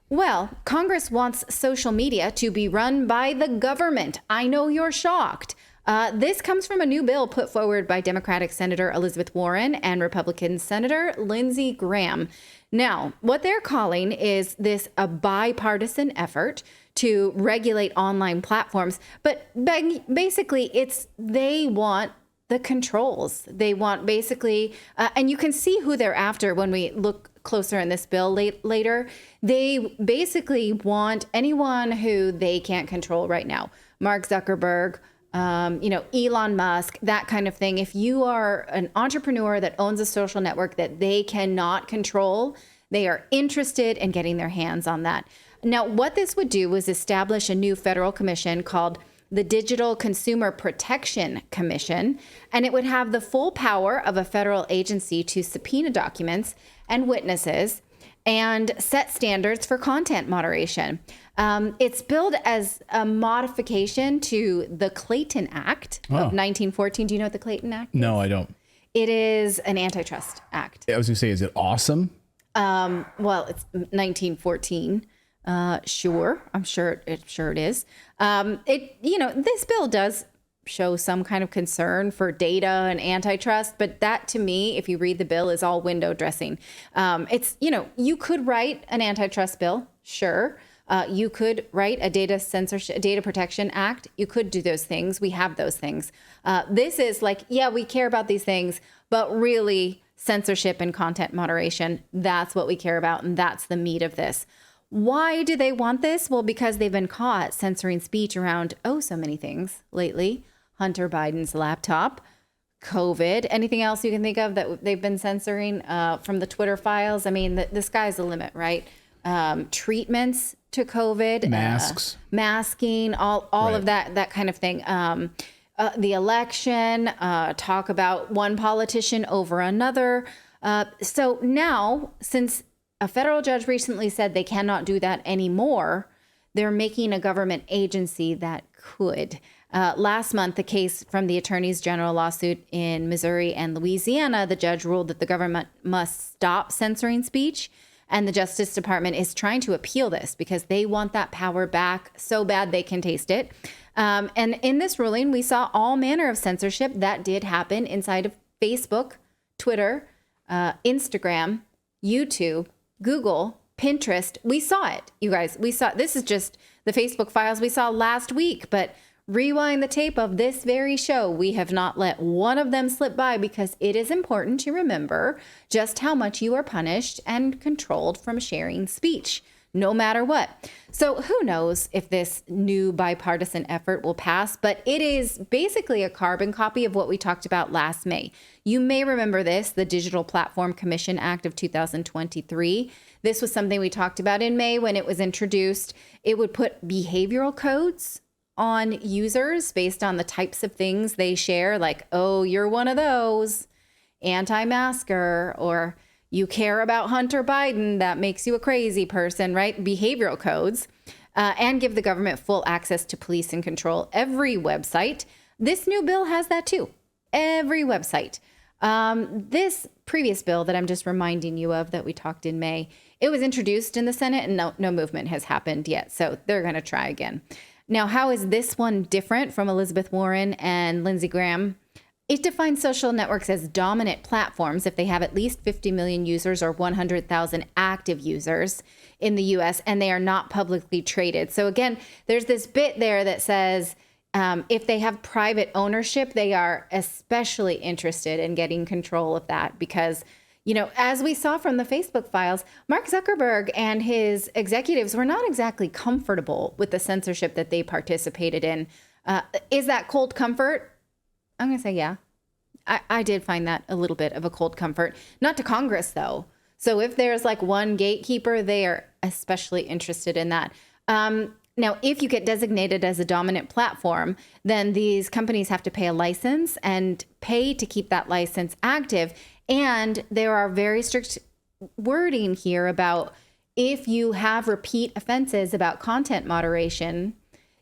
Well, Congress wants social media to be run by the government. I know you're shocked. This comes from a new bill put forward by Democratic Senator Elizabeth Warren and Republican Senator Lindsey Graham. Now, what they're calling is this a bipartisan effort to regulate online platforms. But basically, they want the controls. They want basically, and you can see who they're after when we look closer in this bill later. They basically want anyone who they can't control right now. Mark Zuckerberg, Elon Musk, that kind of thing. If you are an entrepreneur that owns a social network that they cannot control, they are interested in getting their hands on that. Now, what this would do was establish a new federal commission called the Digital Consumer Protection Commission, and it would have the full power of a federal agency to subpoena documents and witnesses and set standards for content moderation. It's billed as a modification to the Clayton Act of 1914. Do you know what the Clayton Act is? No, I don't. It is an antitrust act. I was going to say, is it awesome? Well, it's 1914. Sure. I'm sure it is. This bill does show some kind of concern for data and antitrust, but that to me, if you read the bill, is all window dressing. You could write an antitrust bill. Sure. You could write a data protection act. You could do those things. We have those things. This is like, yeah, we care about these things, but really censorship and content moderation, that's what we care about. And that's the meat of this. Why do they want this? Well, because they've been caught censoring speech around, so many things lately. Hunter Biden's laptop, COVID, anything else you can think of that they've been censoring from the Twitter files. I mean, the sky's the limit, right? Treatments to COVID, masks, masking, all right. Of that kind of thing. The election, talk about one politician over another. So now, since a federal judge recently said they cannot do that anymore, they're making a government agency that could. Last month, the case from the attorneys general lawsuit in Missouri and Louisiana, the judge ruled that the government must stop censoring speech. And the Justice Department is trying to appeal this because they want that power back so bad they can taste it. And in this ruling, we saw all manner of censorship that did happen inside of Facebook, Twitter, Instagram, YouTube, Google, Pinterest. We saw it, you guys. We saw, this is just the Facebook files we saw last week, but rewind the tape of this very show. We have not let one of them slip by because it is important to remember just how much you are punished and controlled from sharing speech, no matter what. So who knows if this new bipartisan effort will pass, but it is basically a carbon copy of what we talked about last May. You may remember this, the Digital Platform Commission Act of 2023. This was something we talked about in May when it was introduced. It would put behavioral codes on users based on the types of things they share, like, oh, you're one of those, anti-masker, or you care about Hunter Biden, that makes you a crazy person, right? Behavioral codes, and give the government full access to police and control every website. This new bill has that too, every website. This previous bill that I'm just reminding you of that we talked in May, it was introduced in the Senate and no movement has happened yet. So they're going to try again. Now, how is this one different from Elizabeth Warren and Lindsey Graham? It defines social networks as dominant platforms if they have at least 50 million users or 100,000 active users in the U.S. and they are not publicly traded. So again, there's this bit there that says if they have private ownership, they are especially interested in getting control of that because, as we saw from the Facebook files, Mark Zuckerberg and his executives were not exactly comfortable with the censorship that they participated in. Is that cold comfort? I'm going to say, yeah. I did find that a little bit of a cold comfort. Not to Congress, though. So if there's like one gatekeeper, they are especially interested in that. Now, if you get designated as a dominant platform, then these companies have to pay a license and pay to keep that license active. And there are very strict wording here about if you have repeat offenses about content moderation,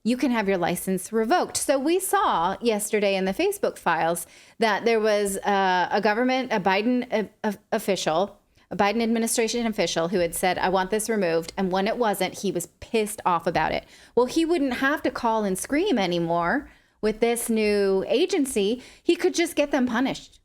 you can have your license revoked. So we saw yesterday in the Facebook files that there was a Biden official a Biden administration official who had said, I want this removed. And when it wasn't, he was pissed off about it. Well, he wouldn't have to call and scream anymore with this new agency. He could just get them punished.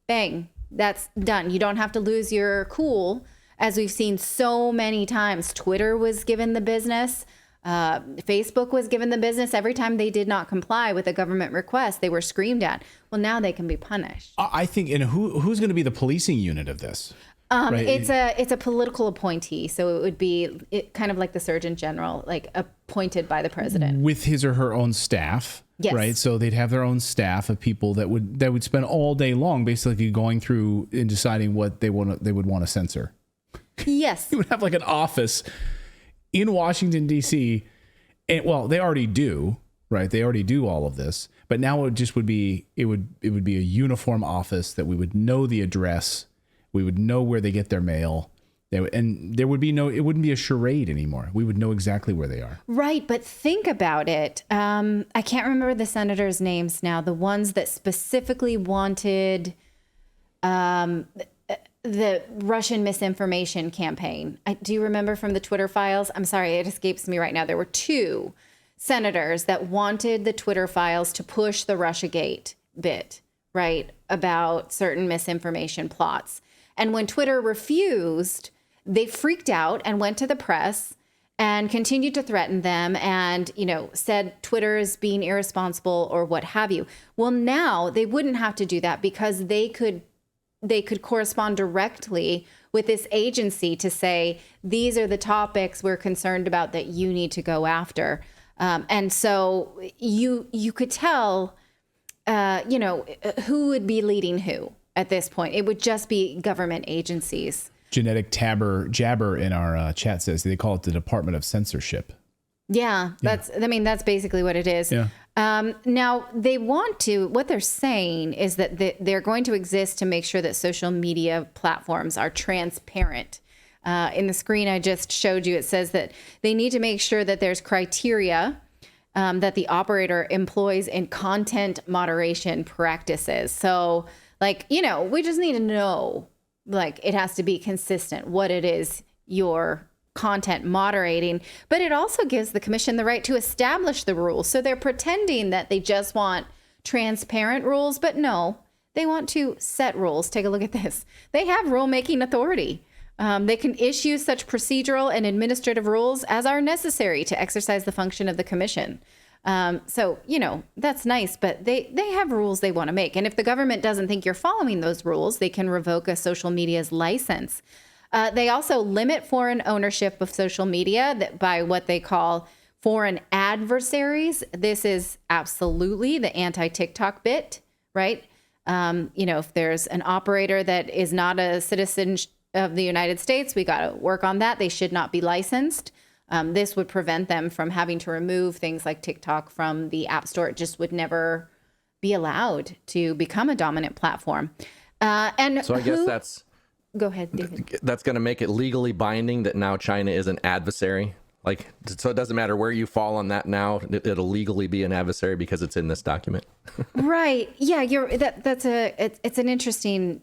Bang. That's done. You don't have to lose your cool, as we've seen so many times. Twitter was given the business. Facebook was given the business. Every time they did not comply with a government request, they were screamed at. Well, now they can be punished. I think, and who's going to be the policing unit of this? Right? It's a political appointee, so it would be kind of like the Surgeon General, like appointed by the president with his or her own staff. Yes. Right. So they'd have their own staff of people that would spend all day long basically going through and deciding what they would want to censor. Yes. You would have like an office in Washington, D.C. And well, they already do. Right. They already do all of this. But now it would be a uniform office that we would know the address. We would know where they get their mail. And there would be it wouldn't be a charade anymore. We would know exactly where they are. Right. But think about it. I can't remember the senators' names now, the ones that specifically wanted the Russian misinformation campaign. Do you remember from the Twitter files? I'm sorry, it escapes me right now. There were 2 senators that wanted the Twitter files to push the Russiagate bit, right, about certain misinformation plots. And when Twitter refused, they freaked out and went to the press and continued to threaten them and, said Twitter is being irresponsible or what have you. Well, now they wouldn't have to do that because they could correspond directly with this agency to say, these are the topics we're concerned about that you need to go after. And so you could tell, who would be leading who at this point. It would just be government agencies. Genetic Jabber in our chat says they call it the Department of Censorship. Yeah, that's basically what it is. Yeah. Now, what they're saying is that they're going to exist to make sure that social media platforms are transparent. In the screen I just showed you, it says that they need to make sure that there's criteria that the operator employs in content moderation practices. So, we just need to know, it has to be consistent what it is you're content moderating, but it also gives the commission the right to establish the rules. So they're pretending that they just want transparent rules, but no, they want to set rules. Take a look at this. They have rulemaking authority. They can issue such procedural and administrative rules as are necessary to exercise the function of the commission. So, that's nice, but they have rules they want to make. And if the government doesn't think you're following those rules, they can revoke a social media's license. They also limit foreign ownership of social media by what they call foreign adversaries. This is absolutely the anti-TikTok bit, right? If there's an operator that is not a citizen of the United States, we got to work on that. They should not be licensed. This would prevent them from having to remove things like TikTok from the App Store. It just would never be allowed to become a dominant platform. So I guess that's... Go ahead, David. That's going to make it legally binding that now China is an adversary. So it doesn't matter where you fall on that now. It'll legally be an adversary because it's in this document. Right. Yeah, it's an interesting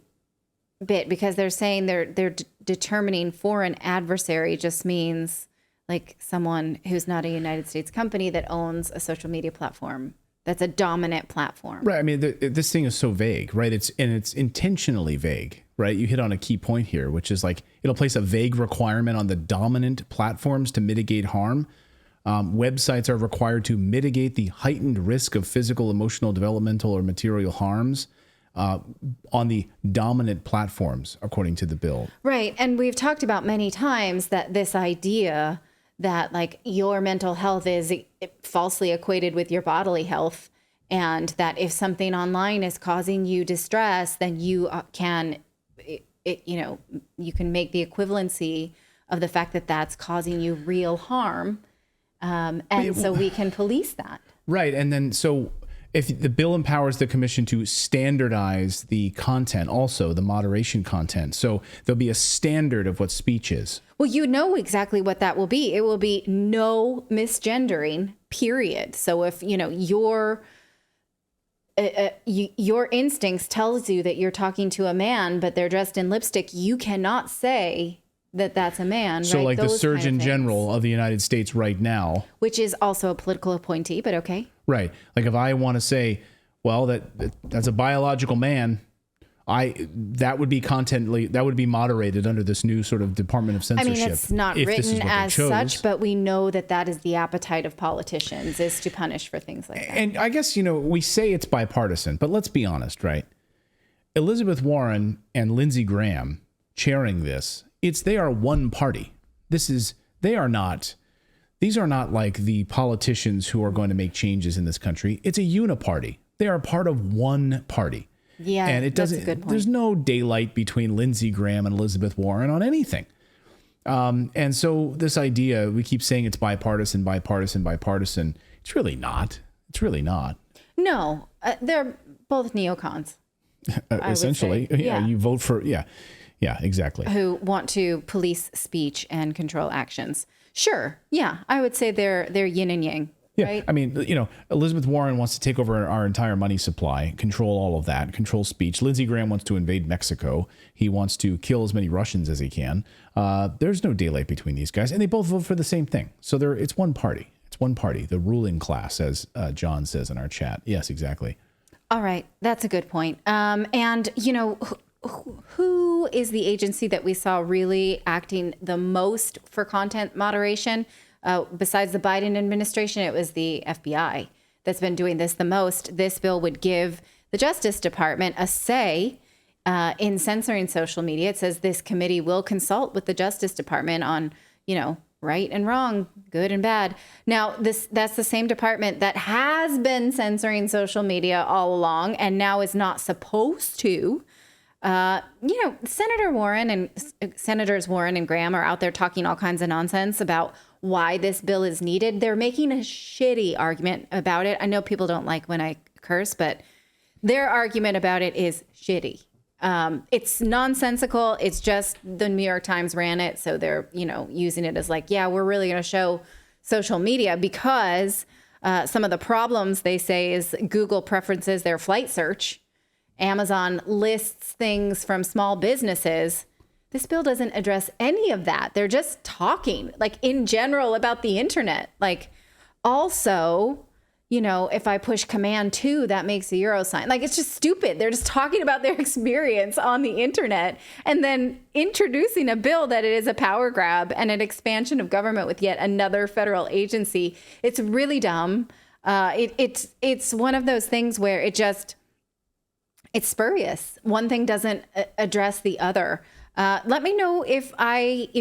bit because they're saying they're determining foreign adversary just means someone who's not a United States company that owns a social media platform. That's a dominant platform. Right. I mean, this thing is so vague, right? It's intentionally vague, right? You hit on a key point here, which is it'll place a vague requirement on the dominant platforms to mitigate harm. Websites are required to mitigate the heightened risk of physical, emotional, developmental, or material harms on the dominant platforms, according to the bill. Right. And we've talked about many times that this idea that your mental health is falsely equated with your bodily health, and that if something online is causing you distress, then you can make the equivalency of the fact that that's causing you real harm. So we can police that. Right. And then if the bill empowers the commission to standardize the content, also the moderation content, so there'll be a standard of what speech is. Well, you know exactly what that will be. It will be no misgendering, period. So if, your instincts tells you that you're talking to a man, but they're dressed in lipstick. You cannot say that that's a man. So right? like Those the Surgeon kind of General of the United States right now. which is also a political appointee, but okay. Right. Like if I want to say, well, that's a biological man, that would be moderated under this new sort of Department of Censorship. I mean, it's not written as such, but we know that is the appetite of politicians, is to punish for things like that. And I guess, we say it's bipartisan, but let's be honest, right? Elizabeth Warren and Lindsey Graham chairing this, they are one party. These are not like the politicians who are going to make changes in this country. It's a uniparty. They are part of one party. Yeah, and that's a good point. There's no daylight between Lindsey Graham and Elizabeth Warren on anything. And so this idea, we keep saying it's bipartisan. It's really not. No, they're both neocons. Essentially, yeah. You vote for, yeah, exactly. Who want to police speech and control actions. Sure. Yeah, I would say they're yin and yang. Yeah, right? I mean, Elizabeth Warren wants to take over our entire money supply, control all of that, control speech. Lindsey Graham wants to invade Mexico. He wants to kill as many Russians as he can. There's no daylight between these guys, and they both vote for the same thing. So it's one party. It's one party, the ruling class, as John says in our chat. Yes, exactly. All right, that's a good point. And who is the agency that we saw really acting the most for content moderation? Besides the Biden administration, it was the FBI that's been doing this the most. This bill would give the Justice Department a say in censoring social media. It says this committee will consult with the Justice Department on, right and wrong, good and bad. Now, that's the same department that has been censoring social media all along and now is not supposed to. Senators Warren and Graham are out there talking all kinds of nonsense about why this bill is needed. They're making a shitty argument about it. I know people don't like when I curse, but their argument about it is shitty. It's nonsensical. It's just the New York Times ran it. So they're, using it as like, yeah, we're really going to show social media because some of the problems they say is Google preferences their flight search. Amazon lists things from small businesses. This bill doesn't address any of that. They're just talking like in general about the internet. Like also, if I push Command 2, that makes a euro sign. Like it's just stupid. They're just talking about their experience on the internet and then introducing a bill that it is a power grab and an expansion of government with yet another federal agency. It's really dumb. It's one of those things where it's spurious. One thing doesn't address the other. Let me know if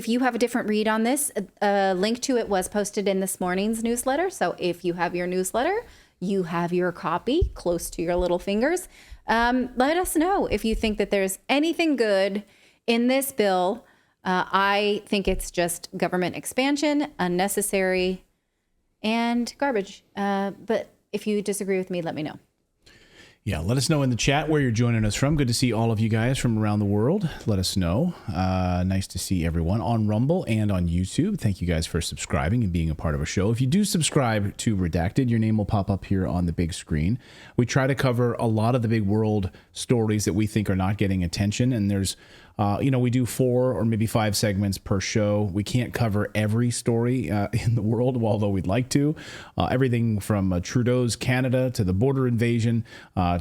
you have a different read on this. A link to it was posted in this morning's newsletter. So if you have your newsletter, you have your copy close to your little fingers. Let us know if you think that there's anything good in this bill. I think it's just government expansion, unnecessary, and garbage. But if you disagree with me, let me know. Yeah, let us know in the chat where you're joining us from. Good to see all of you guys from around the world. Let us know. Nice to see everyone on Rumble and on YouTube. Thank you guys for subscribing and being a part of a show. If you do subscribe to Redacted, your name will pop up here on the big screen. We try to cover a lot of the big world stories that we think are not getting attention. And there's, we do 4 or maybe 5 segments per show. We can't cover every story in the world, although we'd like to. Everything from Trudeau's Canada to the border invasion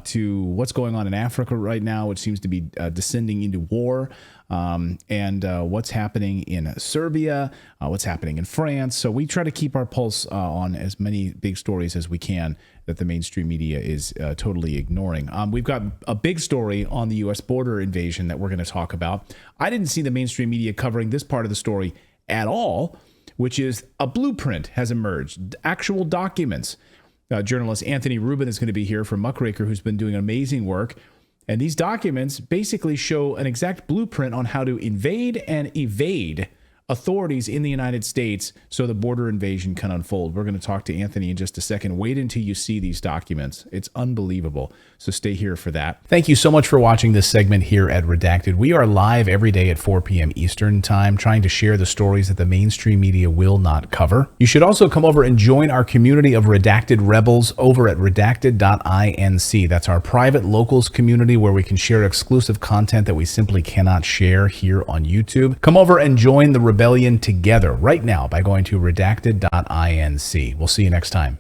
to what's going on in Africa right now, which seems to be descending into war, and what's happening in Serbia, what's happening in France. So we try to keep our pulse on as many big stories as we can that the mainstream media is totally ignoring. We've got a big story on the U.S. border invasion that we're going to talk about. I didn't see the mainstream media covering this part of the story at all, which is a blueprint has emerged, actual documents. Journalist Anthony Rubin is going to be here from Muckraker, who's been doing amazing work. And these documents basically show an exact blueprint on how to invade and evade authorities in the United States so the border invasion can unfold. We're going to talk to Anthony in just a second. Wait until you see these documents. It's unbelievable. So stay here for that. Thank you so much for watching this segment here at Redacted. We are live every day at 4 p.m. Eastern Time, trying to share the stories that the mainstream media will not cover. You should also come over and join our community of Redacted Rebels over at redacted.inc. That's our private locals community where we can share exclusive content that we simply cannot share here on YouTube. Come over and join the rebellion together right now by going to redacted.inc. We'll see you next time.